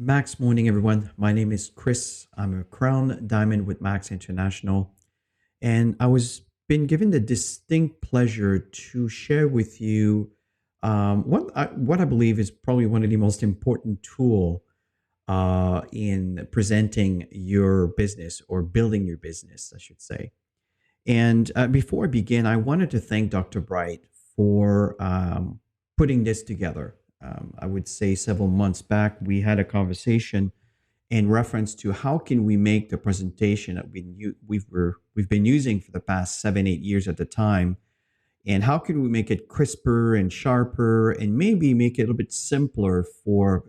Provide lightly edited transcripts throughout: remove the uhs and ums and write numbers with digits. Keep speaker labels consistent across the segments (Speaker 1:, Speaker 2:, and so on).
Speaker 1: Max morning, everyone. My name is Chris. I'm a Crown Diamond with Max International, and I was been given the distinct pleasure to share with you what I believe is probably one of the most important tool in presenting your business or building your business, I should say. And before I begin, I wanted to thank Dr. Bright for putting this together. I would say several months back, we had a conversation in reference to how can we make the presentation that we've been using for the past 7 8 years at the time, and how can we make it crisper and sharper, and maybe make it a little bit simpler for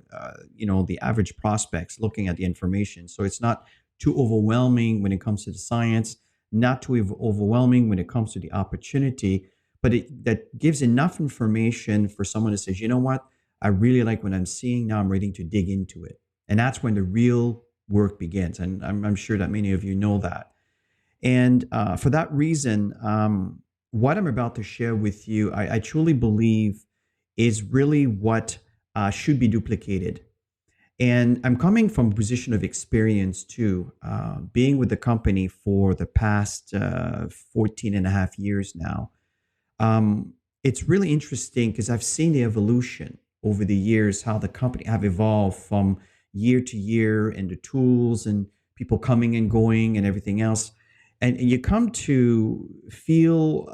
Speaker 1: the average prospects looking at the information, so it's not too overwhelming when it comes to the science, not too overwhelming when it comes to the opportunity, but that gives enough information for someone that says, you know what, I really like what I'm seeing now. I'm ready to dig into it, and that's when the real work begins. And I'm sure that many of you know that. And for that reason, what I'm about to share with you, I truly believe is really what should be duplicated. And I'm coming from a position of experience too, being with the company for the past 14 and a half years now. It's really interesting because I've seen the evolution over the years, how the company have evolved from year to year, and the tools and people coming and going and everything else. And you come to feel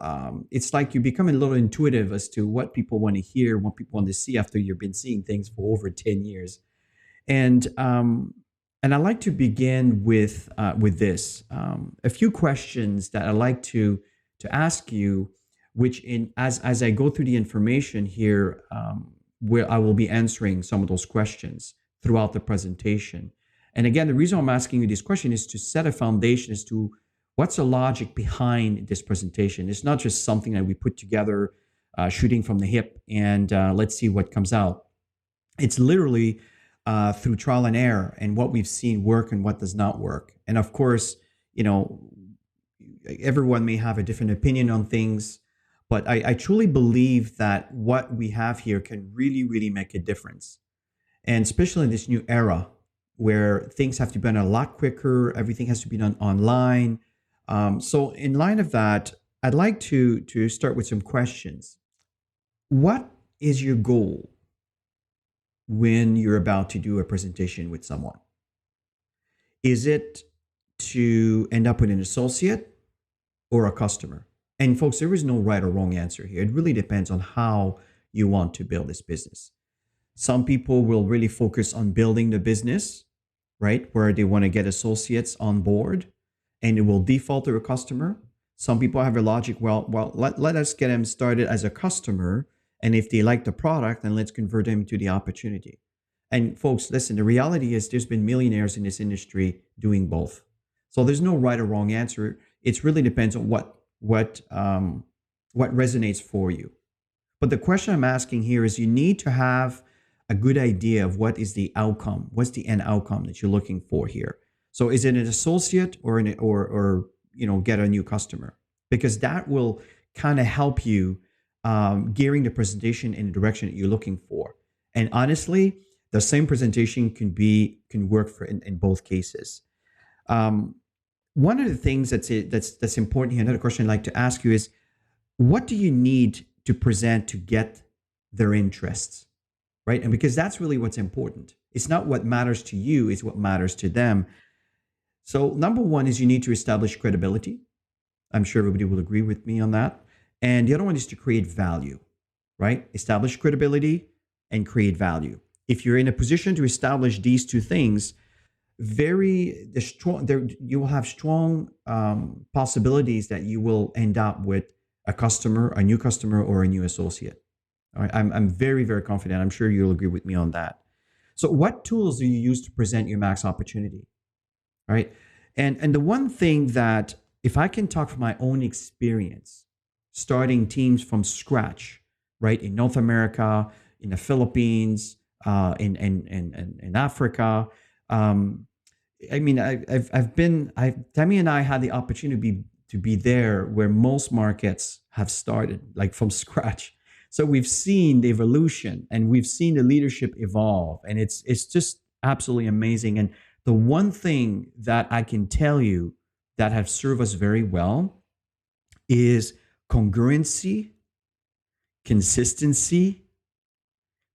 Speaker 1: it's like you become a little intuitive as to what people want to hear, what people want to see after you've been seeing things for over 10 years. And I like to begin with this a few questions that I like to ask you, which in as I go through the information here, where I will be answering some of those questions throughout the presentation. And again, the reason I'm asking you this question is to set a foundation as to what's the logic behind this presentation. It's not just something that we put together, shooting from the hip, and let's see what comes out. It's literally through trial and error and what we've seen work and what does not work. And of course, you know, everyone may have a different opinion on things, but I truly believe that what we have here can really, really make a difference. And especially in this new era where things have to be done a lot quicker, everything has to be done online. So in line of that, I'd like to start with some questions. What is your goal when you're about to do a presentation with someone? Is it to end up with an associate or a customer? And folks, there is no right or wrong answer here. It really depends on how you want to build this business. Some people will really focus on building the business, right? Where they want to get associates on board and it will default to a customer. Some people have a logic, let us get them started as a customer. And if they like the product, then let's convert them to the opportunity. And folks, listen, the reality is there's been millionaires in this industry doing both. So there's no right or wrong answer. It really depends on what resonates for you. But the question I'm asking here is, you need to have a good idea of what is the outcome, what's the end outcome that you're looking for here. So is it an associate or get a new customer? Because that will kind of help you gearing the presentation in the direction that you're looking for. And honestly, the same presentation can work for in both cases. One of the things that's important here, another question I'd like to ask you is, what do you need to present to get their interests, right? And because that's really what's important. It's not what matters to you, it's what matters to them. So number one is you need to establish credibility. I'm sure everybody will agree with me on that. And the other one is to create value, right? Establish credibility and create value. If you're in a position to establish these two things, you will have strong possibilities that you will end up with a customer, a new customer, or a new associate. All right, I'm very, very confident. I'm sure you'll agree with me on that. So, what tools do you use to present your max opportunity? All right, and the one thing that, if I can talk from my own experience, starting teams from scratch, right, in North America, in the Philippines, in Africa. I mean, Tammy and I had the opportunity to be there where most markets have started, like from scratch. So we've seen the evolution and we've seen the leadership evolve, and it's just Absolutely amazing. And the one thing that I can tell you that have served us very well is congruency, consistency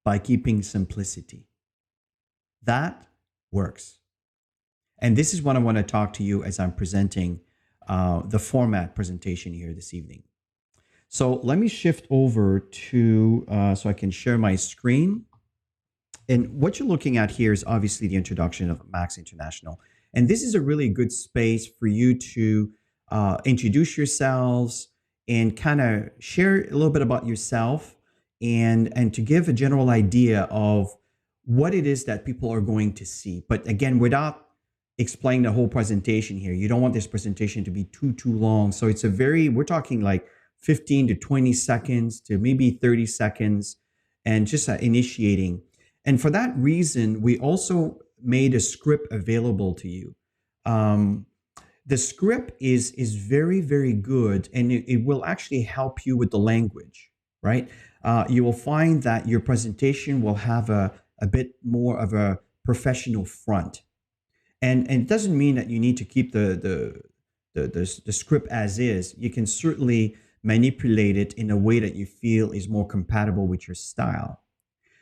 Speaker 1: by keeping simplicity. That works. And this is what I want to talk to you as I'm presenting the format presentation here this evening. So let me shift over to so I can share my screen. And what you're looking at here is obviously the introduction of Max International. And this is a really good space for you to introduce yourselves and kind of share a little bit about yourself and to give a general idea of what it is that people are going to see. But again, without explaining the whole presentation here, you don't want this presentation to be too long. So it's a very, we're talking like 15 to 20 seconds to maybe 30 seconds and just initiating. And for that reason, we also made a script available to you. The script is very good, and it will actually help you with the language, right? You will find that your presentation will have a bit more of a professional front. And it doesn't mean that you need to keep the script as is. You can certainly manipulate it in a way that you feel is more compatible with your style.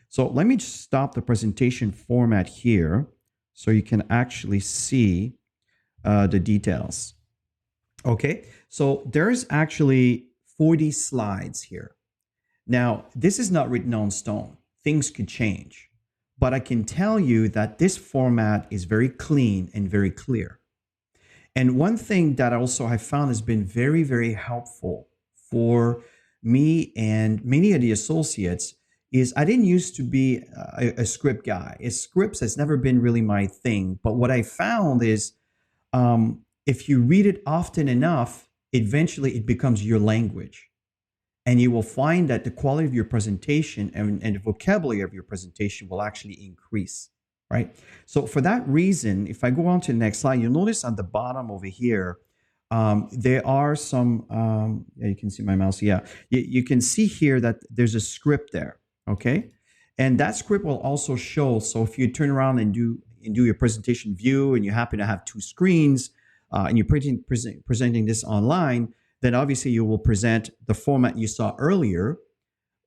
Speaker 1: So let me just stop the presentation format here so you can actually see the details. Okay, so there's actually 40 slides here. Now, this is not written on stone. Things could change. But I can tell you that this format is very clean and very clear. And one thing that also I found has been very helpful for me and many of the associates is I didn't used to be a script guy. Scripts has never been really my thing. But what I found is if you read it often enough, eventually it becomes your language. And you will find that the quality of your presentation and the vocabulary of your presentation will actually increase, right? So for that reason, if I go on to the next slide, you'll notice on the bottom over here, there are some, yeah, you can see my mouse. Yeah, you can see here that there's a script there, okay? And that script will also show, so if you turn around and do your presentation view and you happen to have two screens and you're presenting this online, then obviously you will present the format you saw earlier.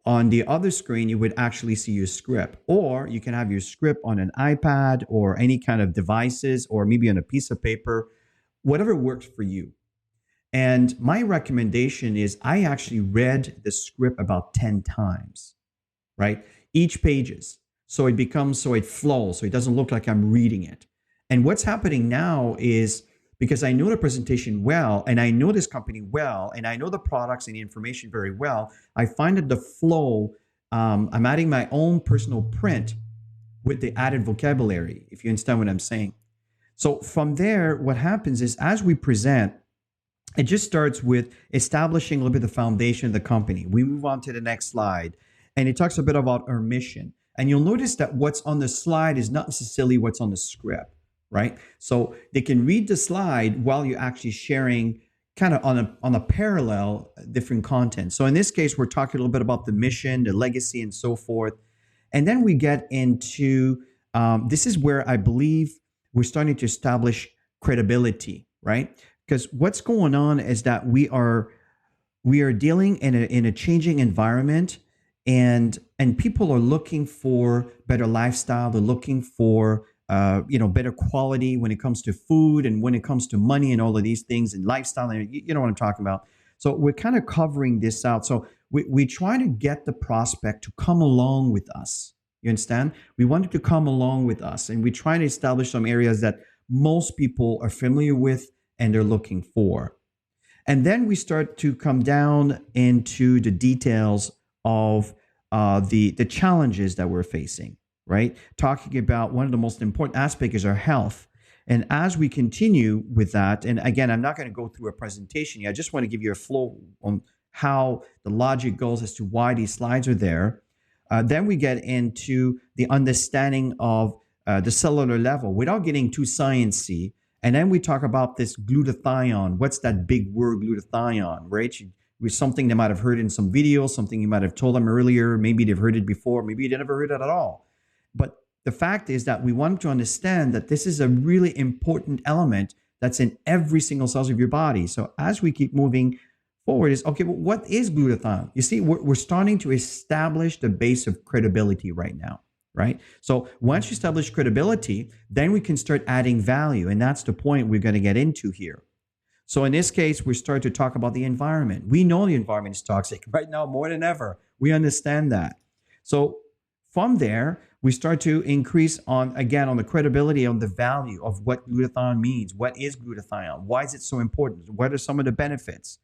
Speaker 1: On the other screen, you would actually see your script, or you can have your script on an iPad or any kind of devices, or maybe on a piece of paper, whatever works for you. And my recommendation is I actually read the script about 10 times, right? Each pages. So it becomes, so it flows, so it doesn't look like I'm reading it. And what's happening now is, because I know the presentation well, and I know this company well, and I know the products and the information very well, I find that the flow, I'm adding my own personal print with the added vocabulary, if you understand what I'm saying. So from there, what happens is as we present, it just starts with establishing a little bit of the foundation of the company. We move on to the next slide, and it talks a bit about our mission. And you'll notice that what's on the slide is not necessarily what's on the script. Right? So they can read the slide while you're actually sharing kind of on a parallel different content. So in this case, we're talking a little bit about the mission, the legacy, and so forth. And then we get into, this is where I believe we're starting to establish credibility, right? Because what's going on is that we are dealing in a changing environment, and people are looking for better lifestyle. They're looking for better quality when it comes to food and when it comes to money and all of these things and lifestyle. And you know what I'm talking about. So we're kind of covering this out. So we try to get the prospect to come along with us. You understand? We want it to come along with us. And we try to establish some areas that most people are familiar with and they're looking for. And then we start to come down into the details of the challenges that we're facing. Right? Talking about one of the most important aspects is our health. And as we continue with that, and again, I'm not going to go through a presentation here. I just want to give you a flow on how the logic goes as to why these slides are there. Then we get into the understanding of the cellular level without getting too sciencey. And then we talk about this glutathione. What's that big word, glutathione, right? With something they might have heard in some video, something you might have told them earlier. Maybe they've heard it before. Maybe they never heard it at all. But the fact is that we want to understand that this is a really important element that's in every single cells of your body. So as we keep moving forward is, okay, well, what is glutathione? You see, we're starting to establish the base of credibility right now, right? So once you establish credibility, then we can start adding value. And that's the point we're going to get into here. So in this case, we start to talk about the environment. We know the environment is toxic right now more than ever. We understand that. So from there, we start to increase on, again, on the credibility, on the value of what glutathione means. What is glutathione? Why is it so important? What are some of the benefits?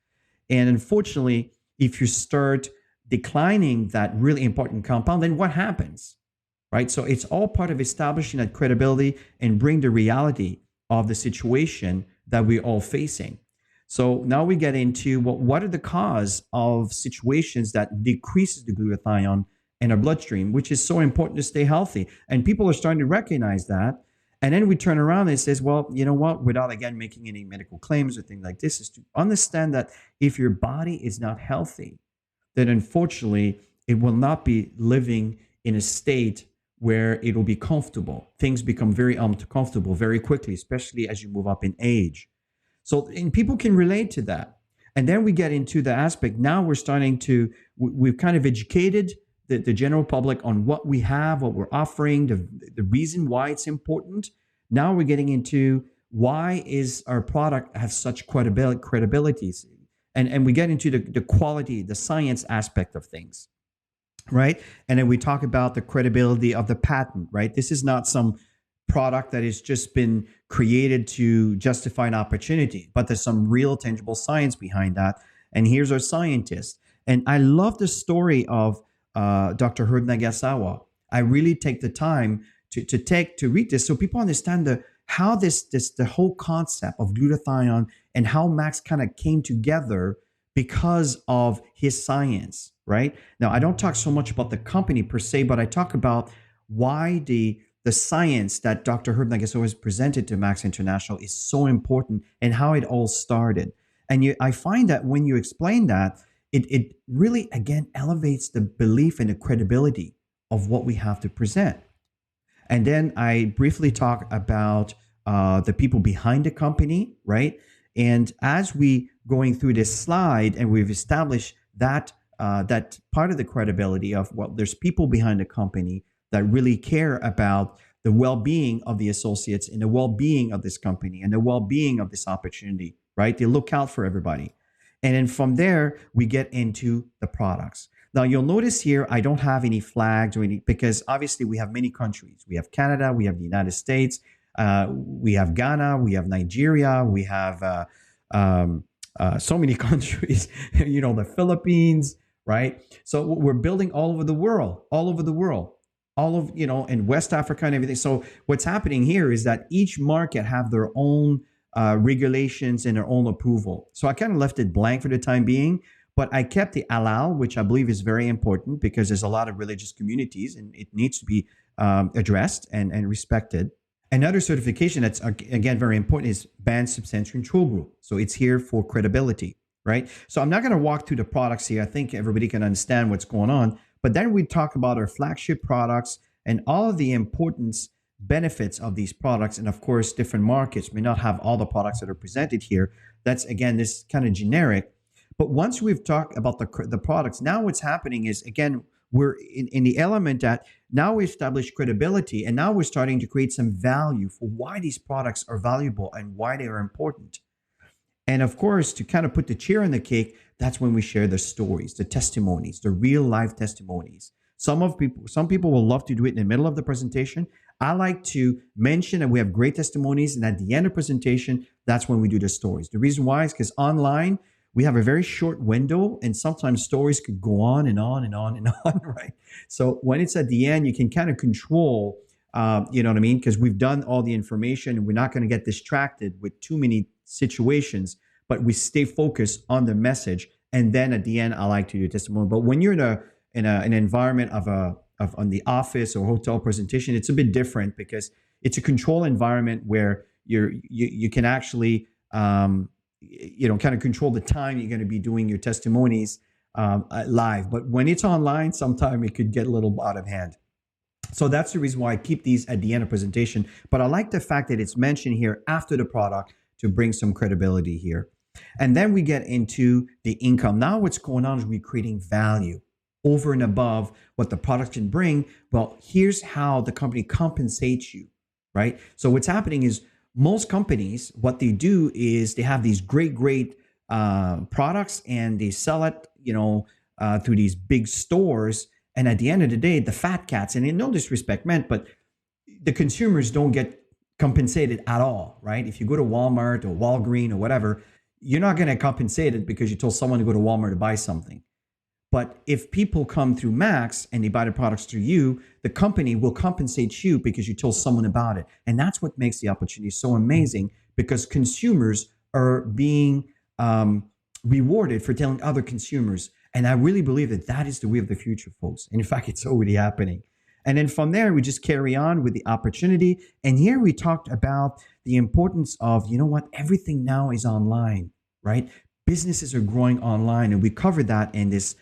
Speaker 1: And unfortunately, if you start declining that really important compound, then what happens? Right? So it's all part of establishing that credibility and bring the reality of the situation that we're all facing. So now we get into what are the cause of situations that decreases the glutathione in our bloodstream, which is so important to stay healthy. And people are starting to recognize that. And then we turn around and it says, well, you know what, without again making any medical claims or things like this, is to understand that if your body is not healthy, then unfortunately it will not be living in a state where it will be comfortable. Things become very uncomfortable very quickly, especially as you move up in age. So, and people can relate to that. And then we get into the aspect, now we're starting to, we've kind of educated the general public on what we have, what we're offering, the reason why it's important. Now we're getting into why is our product have such credibility. And we get into the quality, the science aspect of things, right? And then we talk about the credibility of the patent, right? This is not some product that has just been created to justify an opportunity, but there's some real tangible science behind that. And here's our scientist. And I love the story of Dr. Herb Nagasawa. I really take the time to read this so people understand how the whole concept of glutathione and how Max kind of came together because of his science, right? Now, I don't talk so much about the company per se, but I talk about why the science that Dr. Herb Nagasawa has presented to Max International is so important and how it all started. And I find that when you explain that, it really, again, elevates the belief and the credibility of what we have to present. And then I briefly talk about the people behind the company, right? And as we going through this slide and we've established that that part of the credibility of, well, there's people behind the company that really care about the well-being of the associates and the well-being of this company and the well-being of this opportunity, right? They look out for everybody. And then from there, we get into the products. Now, you'll notice here, I don't have any flags or any, because obviously we have many countries. We have Canada, we have the United States, we have Ghana, we have Nigeria, we have so many countries, the Philippines, right? So we're building all over the world, in West Africa and everything. So what's happening here is that each market have their own regulations and their own approval. So I kind of left it blank for the time being, but I kept the halal, which I believe is very important because there's a lot of religious communities and it needs to be addressed and respected. Another certification that's, again, very important is Banned Substance Control Group. So it's here for credibility, right? So I'm not going to walk through the products here. I think everybody can understand what's going on. But then we talk about our flagship products and all of the importance benefits of these products. And of course, different markets may not have all the products that are presented here. That's, again, this kind of generic. But once we've talked about the products, now what's happening is, again, we're in the element that now we establish credibility and now we're starting to create some value for why these products are valuable and why they are important. And of course, to kind of put the cherry on the cake, that's when we share the stories, the testimonies, the real life testimonies. Some people will love to do it in the middle of the presentation. I like to mention that we have great testimonies, and at the end of the presentation, that's when we do the stories. The reason why is because online, we have a very short window, and sometimes stories could go on and on and on and on, right? So when it's at the end, you can kind of control, you know what I mean? Because we've done all the information, and we're not going to get distracted with too many situations, but we stay focused on the message. And then at the end, I like to do testimony. But when you're in an environment of on the office or hotel presentation, it's a bit different because it's a control environment where you can actually kind of control the time you're going to be doing your testimonies live. But when it's online, sometimes it could get a little out of hand. So that's the reason why I keep these at the end of presentation. But I like the fact that it's mentioned here after the product to bring some credibility here. And then we get into the income. Now what's going on is we're creating value over and above what the product can bring. Well, here's how the company compensates you, right? So what's happening is most companies, what they do is they have these great products and they sell it, through these big stores. And at the end of the day, the fat cats, and in no disrespect meant, but the consumers don't get compensated at all, right? If you go to Walmart or Walgreens or whatever, you're not going to compensate it because you told someone to go to Walmart to buy something. But if people come through Max and they buy the products through you, the company will compensate you because you told someone about it. And that's what makes the opportunity so amazing, because consumers are being rewarded for telling other consumers. And I really believe that that is the way of the future, folks. And in fact, it's already happening. And then from there, we just carry on with the opportunity. And here we talked about the importance of, everything now is online, right? Businesses are growing online. And we covered that in this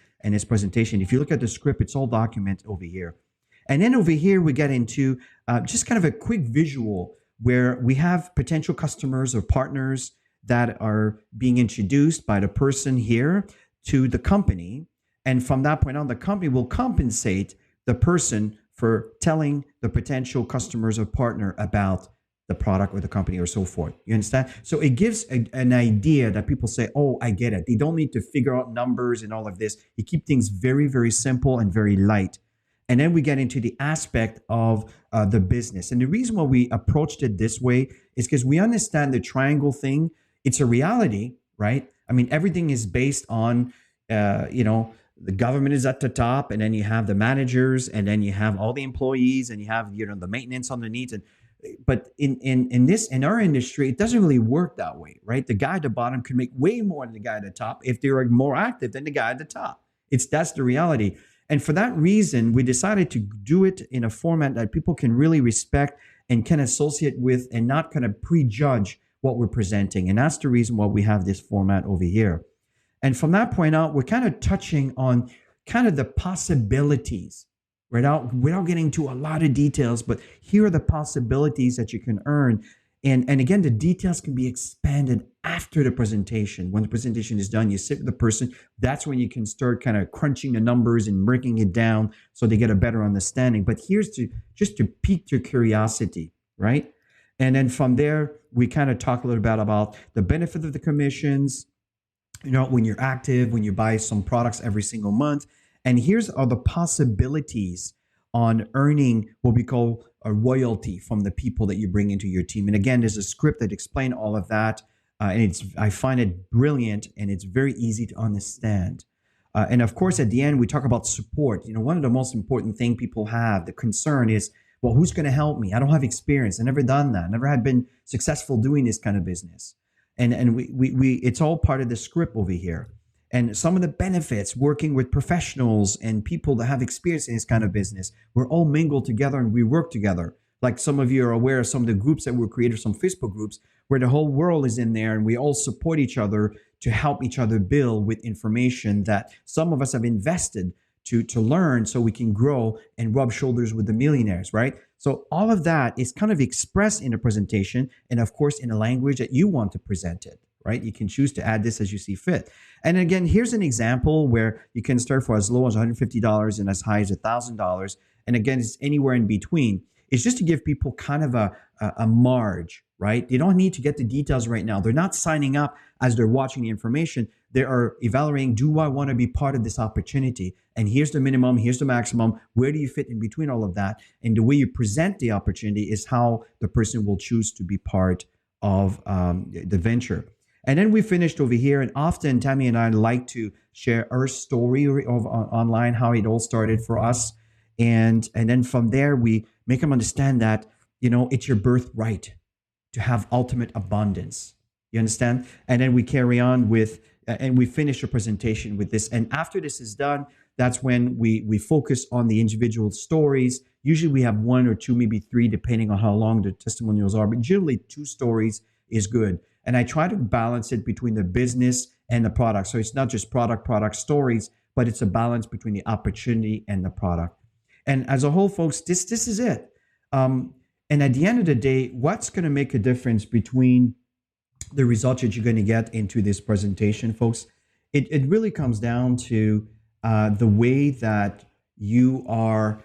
Speaker 1: presentation. If you look at the script, it's all documented over here. And then over here, we get into just kind of a quick visual where we have potential customers or partners that are being introduced by the person here to the company. And from that point on, the company will compensate the person for telling the potential customers or partner about the product or the company or so forth. You understand? So it gives an idea that people say, oh, I get it. They don't need to figure out numbers and all of this. You keep things very, very simple and very light. And then we get into the aspect of the business. And the reason why we approached it this way is because we understand the triangle thing. It's a reality, right? I mean, everything is based on, the government is at the top, and then you have the managers, and then you have all the employees, and you have, the maintenance underneath. But in our industry, it doesn't really work that way, right? The guy at the bottom can make way more than the guy at the top if they're more active than the guy at the top. That's the reality. And for that reason, we decided to do it in a format that people can really respect and can associate with and not kind of prejudge what we're presenting. And that's the reason why we have this format over here. And from that point out, we're kind of touching on kind of the possibilities without getting into a lot of details, but here are the possibilities that you can earn. And again, the details can be expanded after the presentation. When the presentation is done, you sit with the person. That's when you can start kind of crunching the numbers and breaking it down so they get a better understanding. But here's just to pique your curiosity, right? And then from there, we kind of talk a little bit about the benefit of the commissions, when you're active, when you buy some products every single month. And here's all the possibilities on earning what we call a royalty from the people that you bring into your team. And again, there's a script that explains all of that. And I find it brilliant, and it's very easy to understand. And of course, at the end, we talk about support. One of the most important thing people have, the concern is, well, who's going to help me? I don't have experience. I never done that. Never had been successful doing this kind of business. And we it's all part of the script over here. And some of the benefits working with professionals and people that have experience in this kind of business, we're all mingled together and we work together. Like some of you are aware of some of the groups that were created, some Facebook groups where the whole world is in there and we all support each other to help each other build with information that some of us have invested to learn so we can grow and rub shoulders with the millionaires, right? So all of that is kind of expressed in a presentation and of course in a language that you want to present it, right? You can choose to add this as you see fit. And again, here's an example where you can start for as low as $150 and as high as $1,000. And again, it's anywhere in between. It's just to give people kind of a marge, right? They don't need to get the details right now. They're not signing up as they're watching the information. They are evaluating, do I want to be part of this opportunity? And here's the minimum, here's the maximum. Where do you fit in between all of that? And the way you present the opportunity is how the person will choose to be part of the venture. And then we finished over here. And often Tammy and I like to share our story of online, how it all started for us. And then from there, we make them understand that, it's your birthright to have ultimate abundance. You understand? And then we carry on with, and we finish the presentation with this. And after this is done, that's when we focus on the individual stories. Usually we have one or two, maybe three, depending on how long the testimonials are. But generally 2 stories is good. And I try to balance it between the business and the product. So it's not just product stories, but it's a balance between the opportunity and the product. And as a whole, folks, this is it. Um, and at the end of the day, what's going to make a difference between the results that you're going to get into this presentation, folks? It really comes down to the way that you are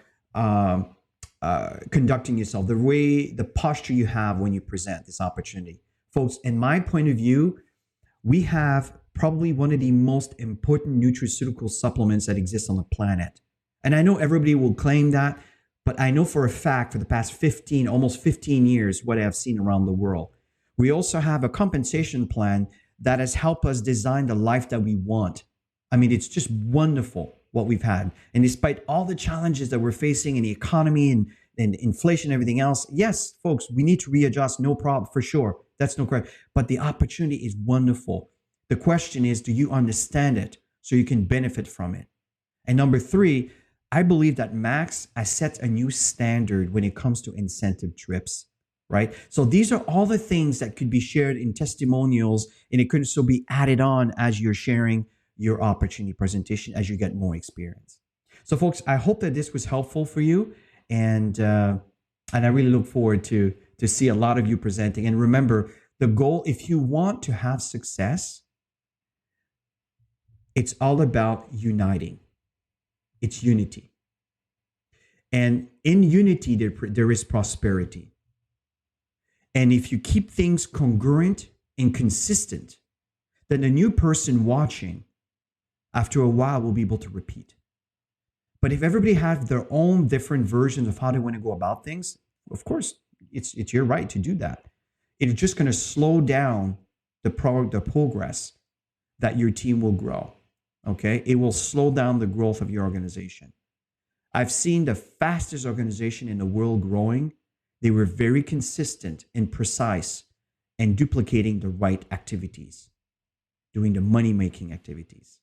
Speaker 1: conducting yourself, the posture you have when you present this opportunity. Folks, in my point of view, we have probably one of the most important nutraceutical supplements that exists on the planet. And I know everybody will claim that, but I know for a fact for the past 15, almost 15 years, what I've seen around the world. We also have a compensation plan that has helped us design the life that we want. I mean, it's just wonderful what we've had. And despite all the challenges that we're facing in the economy and inflation and everything else, yes, folks, we need to readjust, no problem, for sure. That's no correct. But the opportunity is wonderful. The question is, do you understand it so you can benefit from it? And number three, I believe that Max has set a new standard when it comes to incentive trips, right? So these are all the things that could be shared in testimonials, and it could also be added on as you're sharing your opportunity presentation as you get more experience. So folks, I hope that this was helpful for you, and I really look forward to see a lot of you presenting. And remember, the goal, if you want to have success, it's all about uniting. It's unity. And in unity, there is prosperity. And if you keep things congruent and consistent, then the new person watching, after a while, will be able to repeat. But if everybody has their own different versions of how they want to go about things, of course, it's your right to do that. It's just going to slow down the progress that your team will grow. Okay, it will slow down the growth of your organization. I've seen the fastest organization in the world growing. They were very consistent and precise and duplicating the right activities, doing the money-making activities.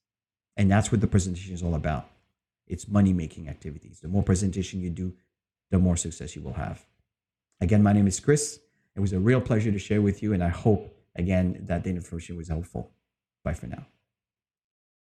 Speaker 1: And that's what the presentation is all about. It's money-making activities. The more presentation you do, the more success you will have. Again, my name is Chris. It was a real pleasure to share with you, and I hope, again, that the information was helpful. Bye for now.